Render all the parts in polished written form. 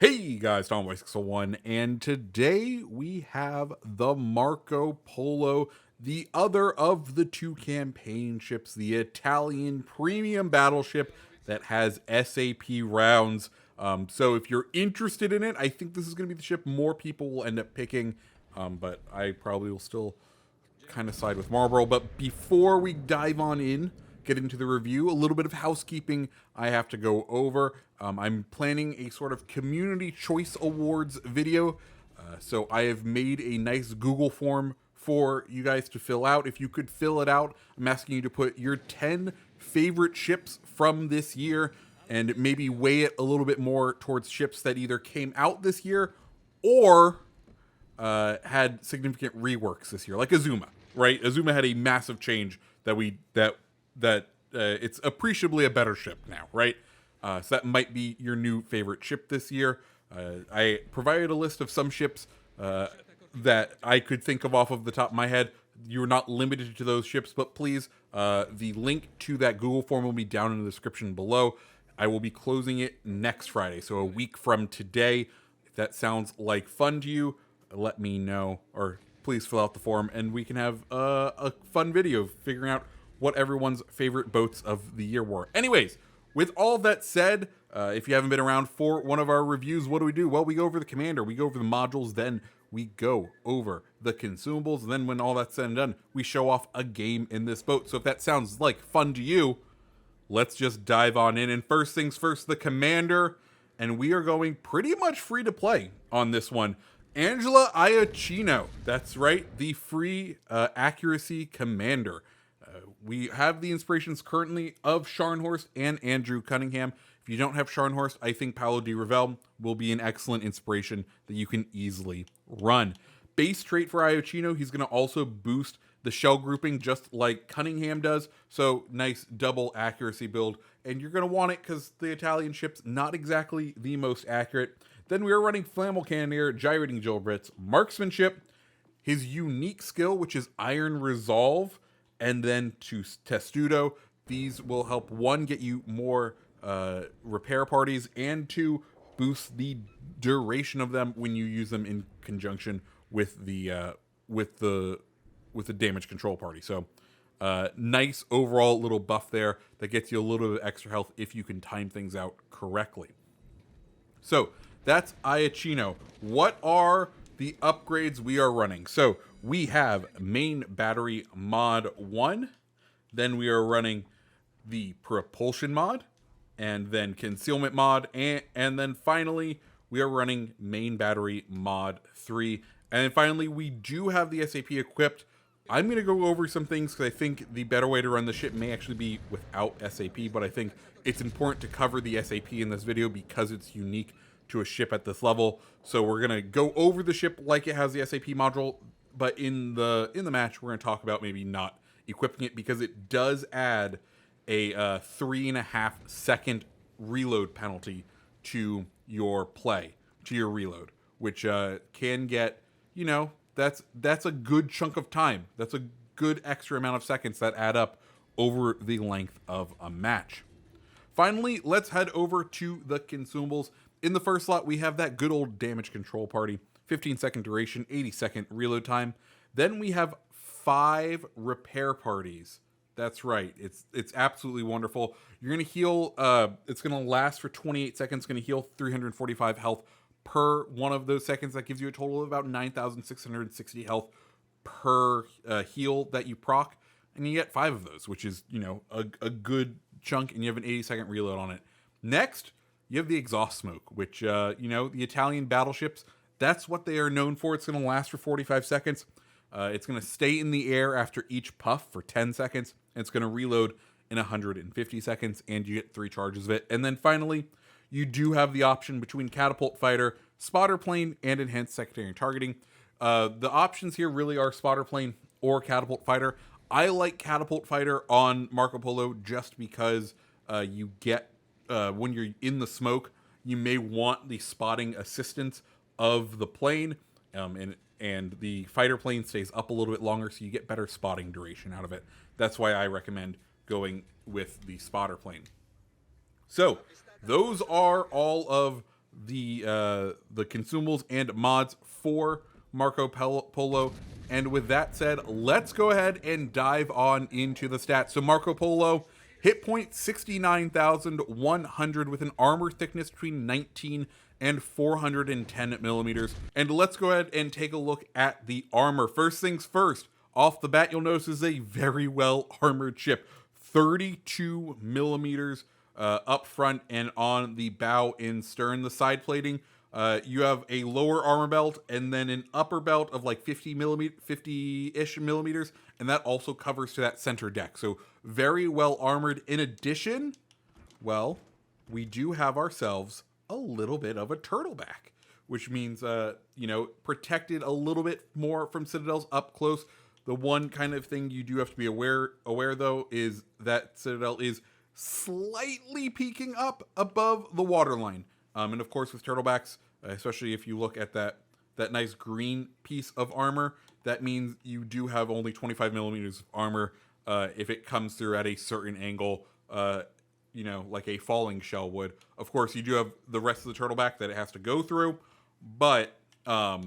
Hey guys, Tom Boy 601, and today we have the Marco Polo, the other of the two campaign ships, the Italian premium battleship that has SAP rounds. So if you're interested in it, I think this is going to be the ship more people will end up picking, but I probably will still kind of side with Marlboro. But before we dive on in, get into the review, a little bit of housekeeping I have to go over. I'm planning a sort of community choice awards video. So I have made a nice Google form for you guys to fill out. If you could fill it out, I'm asking you to put your 10 favorite ships from this year and maybe weigh it a little bit more towards ships that either came out this year or had significant reworks this year, like Azuma. Right, Azuma had a massive change that it's appreciably a better ship now. Right, so that might be your new favorite ship this year. I provided a list of some ships that I could think of off of the top of my head. You're not limited to those ships, but please, the link to that Google form will be down in the description below. I will be closing it next Friday, so a week from today. If that sounds like fun to you, let me know, or please fill out the form, and we can have a fun video figuring out what everyone's favorite boats of the year were. Anyways, with all that said, if you haven't been around for one of our reviews, what do? Well, we go over the commander, we go over the modules, then we go over the consumables, and then when all that's said and done, we show off a game in this boat. So if that sounds like fun to you, let's just dive on in. And first things first, the commander, and we are going pretty much free to play on this one. Angela Iacchino, that's right, the free accuracy commander. We have the inspirations currently of Scharnhorst and Andrew Cunningham. If you don't have Scharnhorst, I think Paolo Di Ravel will be an excellent inspiration that you can easily run. Base trait for Iacchino, he's going to also boost the shell grouping just like Cunningham does. So nice double accuracy build. And you're going to want it because the Italian ship's not exactly the most accurate. Then we are running Flammable Cannoneer, Gyrating Gilbrets, Marksmanship, his unique skill, which is Iron Resolve, and then to Testudo. These will help, one, get you more repair parties, and two, boost the duration of them when you use them in conjunction with the damage control party. So nice overall little buff there that gets you a little bit of extra health if you can time things out correctly. So that's Iacchino. What are the upgrades we are running? So we have main battery mod 1. Then we are running the propulsion mod, and then concealment mod, and then finally we are running main battery mod 3. And then finally we do have the SAP equipped. I'm going to go over some things because I think the better way to run the ship may actually be without SAP, but I think it's important to cover the SAP in this video because it's unique to a ship at this level. So we're going to go over the ship like it has the SAP module, but in the match we're going to talk about maybe not equipping it because it does add a 3.5 second reload penalty to your play, to your reload, which can get, that's a good chunk of time. That's a good extra amount of seconds that add up over the length of a match. Finally, let's head over to the consumables. In the first slot, we have that good old damage control party, 15-second duration, 80-second reload time. Then we have 5 repair parties. That's right. It's absolutely wonderful. You're going to heal, it's going to last for 28 seconds, going to heal 345 health per one of those seconds. That gives you a total of about 9,660 health per heal that you proc. And you get 5 of those, which is, a good chunk, and you have an 80-second reload on it. Next, you have the exhaust smoke, which, the Italian battleships, that's what they are known for. It's going to last for 45 seconds. It's going to stay in the air after each puff for 10 seconds. And it's going to reload in 150 seconds, and you get 3 charges of it. And then finally, you do have the option between Catapult Fighter, Spotter Plane, and Enhanced Secondary Targeting. The options here really are Spotter Plane or Catapult Fighter. I like Catapult Fighter on Marco Polo just because you get, when you're in the smoke, you may want the spotting assistance of the plane, and the fighter plane stays up a little bit longer, so you get better spotting duration out of it. That's why I recommend going with the spotter plane. So those are all of the consumables and mods for Marco Polo. And with that said, let's go ahead and dive on into the stats. So Marco Polo, hit point 69,100 with an armor thickness between 19 and 410 millimeters. And let's go ahead and take a look at the armor. First things first, off the bat, you'll notice is a very well armored ship. 32 millimeters up front and on the bow and stern. The side plating, you have a lower armor belt and then an upper belt of like 50-ish millimeters, and that also covers to that center deck. So very well armored. In addition, well, we do have ourselves a little bit of a turtleback, which means, protected a little bit more from citadels up close. The one kind of thing you do have to be aware though is that citadel is slightly peeking up above the waterline. And of course with turtlebacks, especially if you look at that nice green piece of armor, that means you do have only 25 millimeters of armor if it comes through at a certain angle, like a falling shell would. Of course, you do have the rest of the turtleback that it has to go through, but, a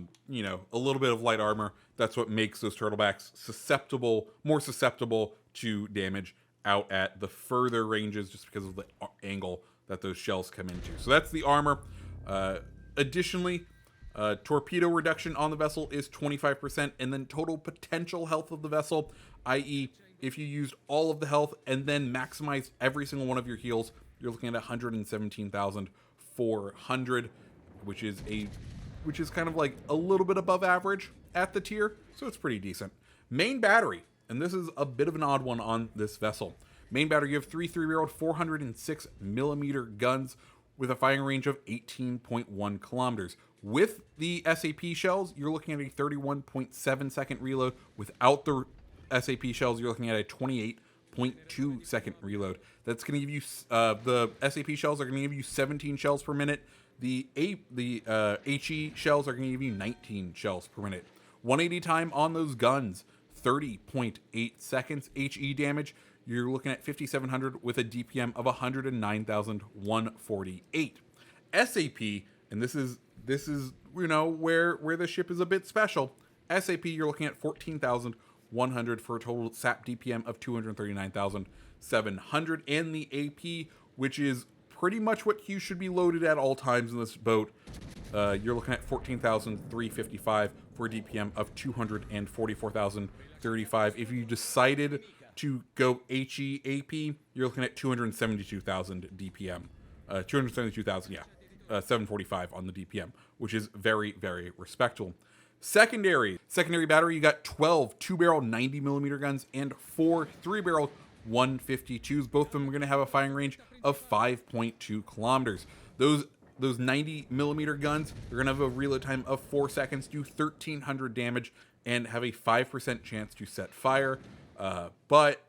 little bit of light armor, that's what makes those turtlebacks more susceptible to damage out at the further ranges just because of the angle that those shells come into. So that's the armor. Additionally, torpedo reduction on the vessel is 25%, and then total potential health of the vessel, i.e. if you used all of the health and then maximized every single one of your heals, you're looking at 117,400, which is kind of like a little bit above average at the tier, so it's pretty decent. Main battery, and this is a bit of an odd one on this vessel. Main battery, you have 3 3-barreled 406 millimeter guns with a firing range of 18.1 kilometers. With the SAP shells, you're looking at a 31.7 second reload. Without the SAP shells, you're looking at a 28.2 second reload. That's going to give you, the SAP shells are going to give you 17 shells per minute. The HE shells are going to give you 19 shells per minute. 180 time on those guns, 30.8 seconds. HE damage, you're looking at 5,700 with a DPM of 109,148. SAP, and this is where the ship is a bit special. SAP, you're looking at 14,100 for a total SAP DPM of 239,700, and the AP, which is pretty much what you should be loaded at all times in this boat. You're looking at 14,355 for a DPM of 244,035. If you decided to go HE AP, you're looking at 272,000 DPM. 745 on the DPM, which is very, very respectable. Secondary battery, you got 12 2-barrel 90 millimeter guns and 4 3-barrel 152s. Both of them are going to have a firing range of 5.2 kilometers. Those 90 millimeter guns, they're going to have a reload time of 4 seconds, do 1,300 damage, and have a 5% chance to set fire. But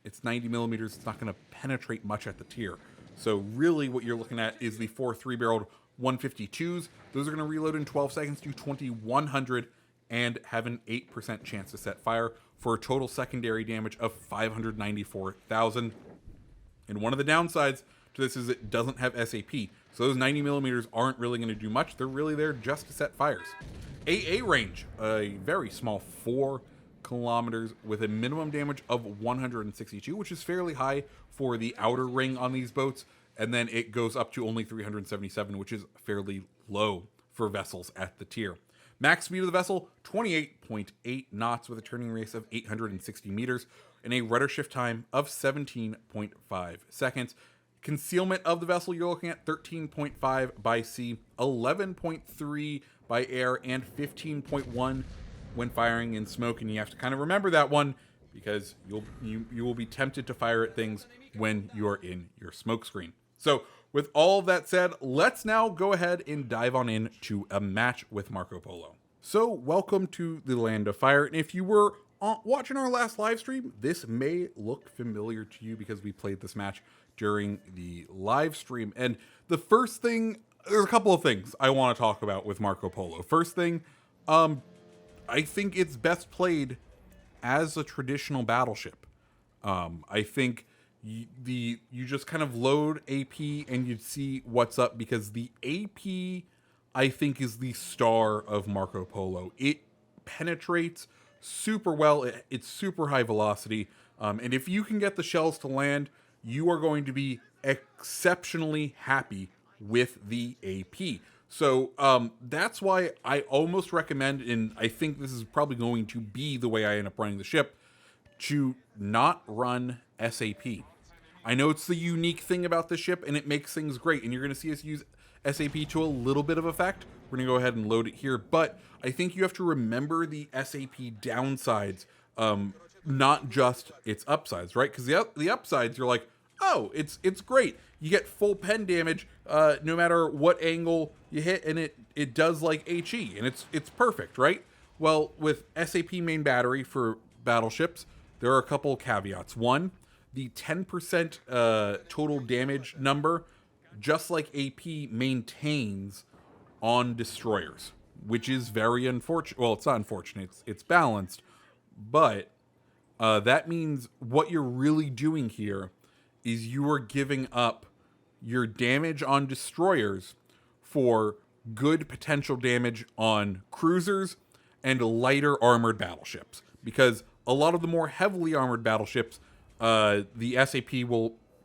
it's 90 millimeters. It's not going to penetrate much at the tier. So really what you're looking at is the 4 3-barreled 152s. Those are going to reload in 12 seconds to 2,100 and have an 8% chance to set fire for a total secondary damage of 594,000. And one of the downsides to this is it doesn't have SAP. So those 90 millimeters aren't really going to do much. They're really there just to set fires. AA range, a very small 4 kilometers with a minimum damage of 162, which is fairly high for the outer ring on these boats. And then it goes up to only 377, which is fairly low for vessels at the tier. Max speed of the vessel, 28.8 knots with a turning radius of 860 meters and a rudder shift time of 17.5 seconds. Concealment of the vessel, you're looking at 13.5 by sea, 11.3 by air, and 15.1 when firing in smoke. And you have to kind of remember that one because you will be tempted to fire at things when you're in your smoke screen. So with all of that said, let's now go ahead and dive on into a match with Marco Polo. So welcome to the Land of Fire. And if you were watching our last live stream, this may look familiar to you because we played this match during the live stream. And the first thing, there's a couple of things I want to talk about with Marco Polo. First thing, I think it's best played as a traditional battleship. I think You just kind of load AP and you see what's up, because the AP, I think, is the star of Marco Polo. It penetrates super well. It's super high velocity, and if you can get the shells to land, you are going to be exceptionally happy with the AP. So that's why I almost recommend, and I think this is probably going to be the way I end up running the ship, to not run SAP. I know it's the unique thing about the ship, and it makes things great, and you're going to see us use SAP to a little bit of effect. We're going to go ahead and load it here, but I think you have to remember the SAP downsides, not just its upsides, right? Because the upsides, you're like, oh, it's great. You get full pen damage no matter what angle you hit, and it does like HE, and it's perfect, right? Well, with SAP main battery for battleships, there are a couple caveats. One, the 10% total damage number, just like AP, maintains on destroyers, which is very unfortunate. Well, it's not unfortunate. It's balanced, but that means what you're really doing here is you are giving up your damage on destroyers for good potential damage on cruisers and lighter armored battleships. Because a lot of the more heavily armored battleships, the SAP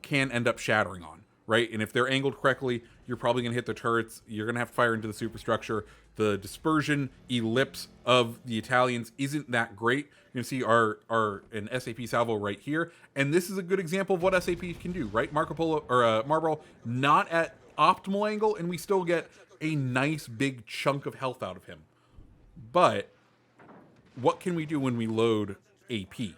can end up shattering on, right? And if they're angled correctly, you're probably going to hit the turrets. You're going to have to fire into the superstructure. The dispersion ellipse of the Italians isn't that great. You can see an SAP salvo right here, and this is a good example of what SAP can do, right? Marco Polo or Marlboro not at optimal angle, and we still get a nice big chunk of health out of him. But what can we do when we load AP?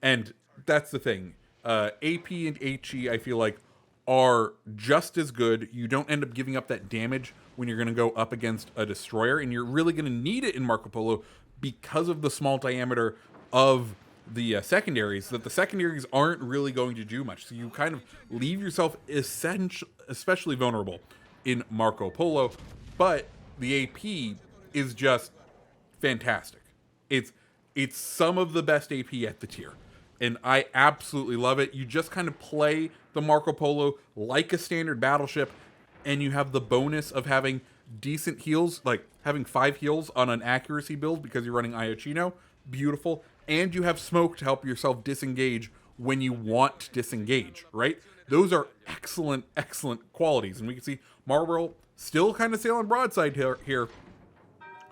And that's the thing. AP and HE, I feel like, are just as good. You don't end up giving up that damage when you're going to go up against a destroyer, and you're really going to need it in Marco Polo because of the small diameter of the secondaries, that the secondaries aren't really going to do much. So you kind of leave yourself especially vulnerable in Marco Polo, but the AP is just fantastic. It's some of the best AP at the tier, and I absolutely love it. You just kind of play the Marco Polo like a standard battleship, and you have the bonus of having decent heals, like having 5 heals on an accuracy build because you're running Iochino. Beautiful. And you have smoke to help yourself disengage when you want to disengage, right? Those are excellent, excellent qualities. And we can see Marlboro still kind of sailing broadside here.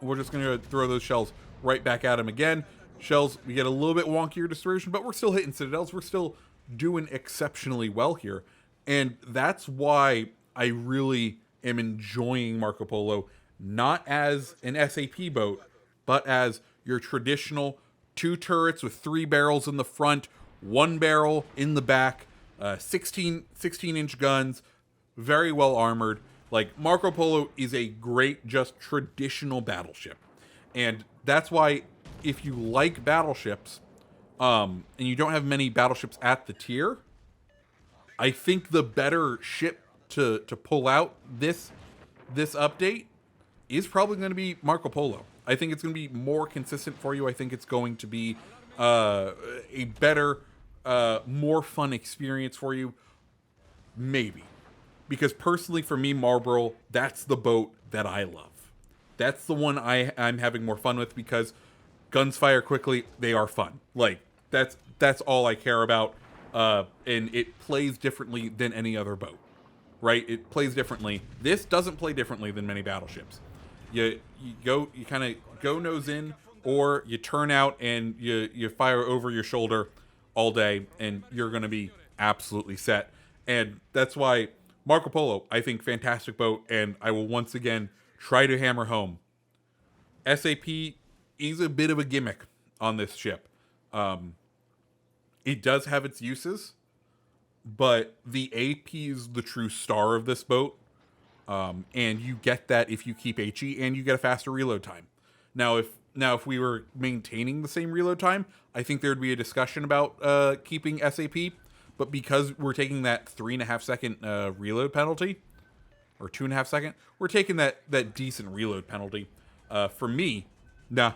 We're just going to throw those shells right back at him again. Shells, we get a little bit wonkier distribution, but we're still hitting citadels. We're still doing exceptionally well here. And that's why I really am enjoying Marco Polo, not as an SAP boat, but as your traditional 2 turrets with 3 barrels in the front, 1 barrel in the back, 16-inch guns, very well armored. Like, Marco Polo is a great, just traditional battleship. And that's why, if you like battleships, and you don't have many battleships at the tier, I think the better ship to pull out this update is probably going to be Marco Polo. I think it's going to be more consistent for you. I think it's going to be a better, more fun experience for you. Maybe. Because personally, for me, Marlboro, that's the boat that I love. That's the one I'm having more fun with, because guns fire quickly. They are fun. Like, that's all I care about. And it plays differently than any other boat, right? It plays differently. This doesn't play differently than many battleships. You kind of go nose in, or you turn out and you fire over your shoulder all day, and you're going to be absolutely set. And that's why Marco Polo, I think, fantastic boat, and I will once again try to hammer home. SAP is a bit of a gimmick on this ship. It does have its uses, but the AP is the true star of this boat. And you get that if you keep HE, and you get a faster reload time. Now, if we were maintaining the same reload time, I think there'd be a discussion about keeping SAP. But because we're taking that 3.5 second reload penalty, or 2.5 second, we're taking that decent reload penalty. For me, no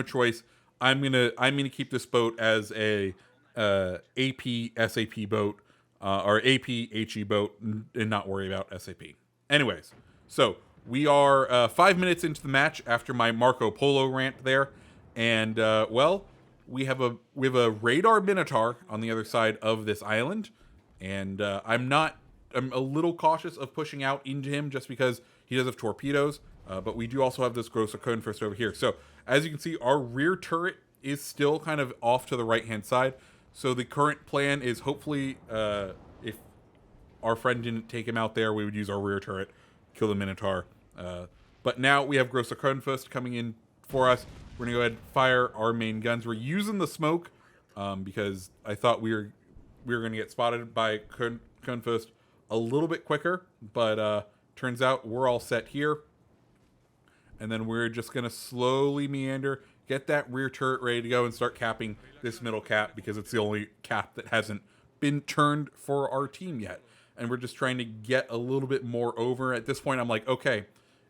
choice. I'm gonna keep this boat as a AP SAP boat or AP HE boat and not worry about SAP. Anyways, so we are 5 minutes into the match after my Marco Polo rant there, and well, we have a radar Minotaur on the other side of this island, and I'm a little cautious of pushing out into him just because he does have torpedoes, but we do also have this Grosser Kronfist over here. So as you can see, our rear turret is still kind of off to the right-hand side. So the current plan is hopefully, if our friend didn't take him out there, we would use our rear turret, kill the Minotaur. But now we have Grosser Kronfist coming in for us. We're going to go ahead and fire our main guns. We're using the smoke because I thought we were going to get spotted by Kronfist a little bit quicker. But turns out we're all set here. And then we're just going to slowly meander, get that rear turret ready to go, and start capping this middle cap because it's the only cap that hasn't been turned for our team yet. And we're just trying to get a little bit more over. At this point, I'm like, okay,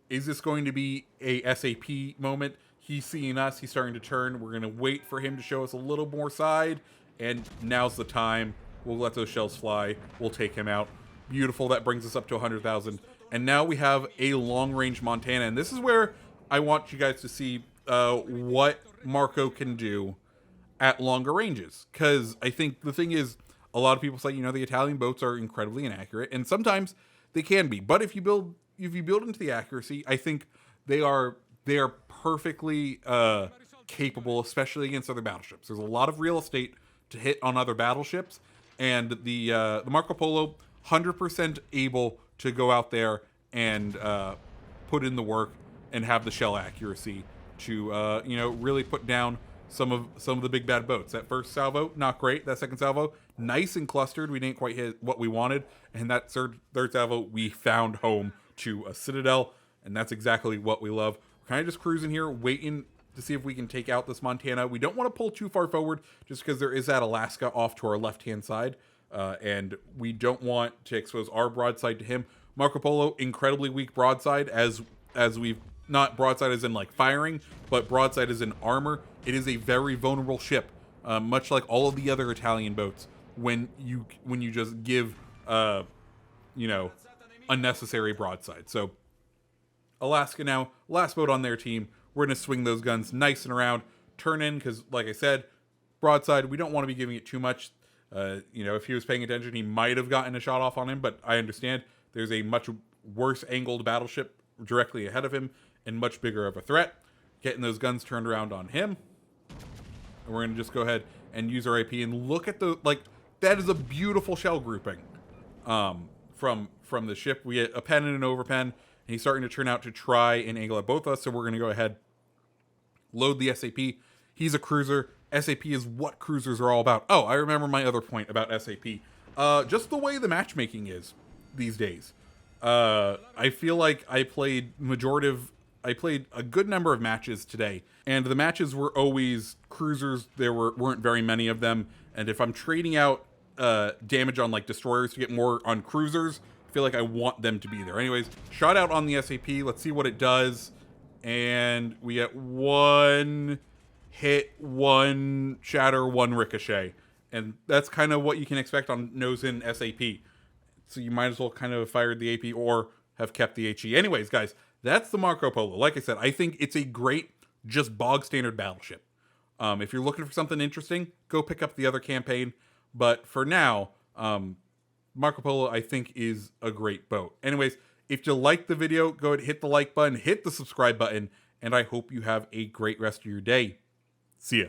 is this going to be a SAP moment? He's seeing us. He's starting to turn. We're going to wait for him to show us a little more side. And now's the time. We'll let those shells fly. We'll take him out. Beautiful. That brings us up to 100,000. And now we have a long-range Montana. And this is where I want you guys to see what Marco can do at longer ranges. Because I think the thing is, a lot of people say, you know, the Italian boats are incredibly inaccurate. And sometimes they can be. But if you build into the accuracy, I think they are perfectly capable, especially against other battleships. There's a lot of real estate to hit on other battleships. And the Marco Polo, 100% able to go out there and put in the work and have the shell accuracy to you know, really put down some of the big bad boats. That first salvo, not great. That second salvo, nice and clustered. We didn't quite hit what we wanted. And that third salvo, we found home to a citadel, and that's exactly what we love. We're kind of just cruising here, waiting to see if we can take out this Montana. We don't want to pull too far forward just because there is that Alaska off to our left-hand side. And we don't want to expose our broadside to him. Marco Polo, incredibly weak broadside, as we've, not broadside as in like firing, but broadside as in armor. It is a very vulnerable ship, much like all of the other Italian boats, when you just give you know, unnecessary broadside. So Alaska now, last boat on their team. We're going to swing those guns nice and around, turn in, because like I said, broadside, we don't want to be giving it too much. You know, if he was paying attention, he might have gotten a shot off on him, but I understand there's a much worse angled battleship directly ahead of him and much bigger of a threat. Getting those guns turned around on him. And we're going to just go ahead and use our AP and look at the, like, that is a beautiful shell grouping from the ship. We get a pen and an overpen, and he's starting to turn out to try and angle at both of us, so we're going to go ahead, load the SAP. He's a cruiser. SAP is what cruisers are all about. Oh, I remember my other point about SAP. Just the way the matchmaking is these days. I feel like I played a good number of matches today, and the matches were always cruisers. There weren't very many of them, and if I'm trading out damage on like destroyers to get more on cruisers, I feel like I want them to be there. Anyways, shot out on the SAP. Let's see what it does. And we get one hit, one shatter, one ricochet. And that's kind of what you can expect on nose-in SAP. So you might as well kind of have fired the AP or have kept the HE. Anyways, guys, that's the Marco Polo. Like I said, I think it's a great, just bog-standard battleship. If you're looking for something interesting, go pick up the other campaign. But for now, Marco Polo, I think, is a great boat. Anyways, if you liked the video, go ahead and hit the like button, hit the subscribe button, and I hope you have a great rest of your day. See ya.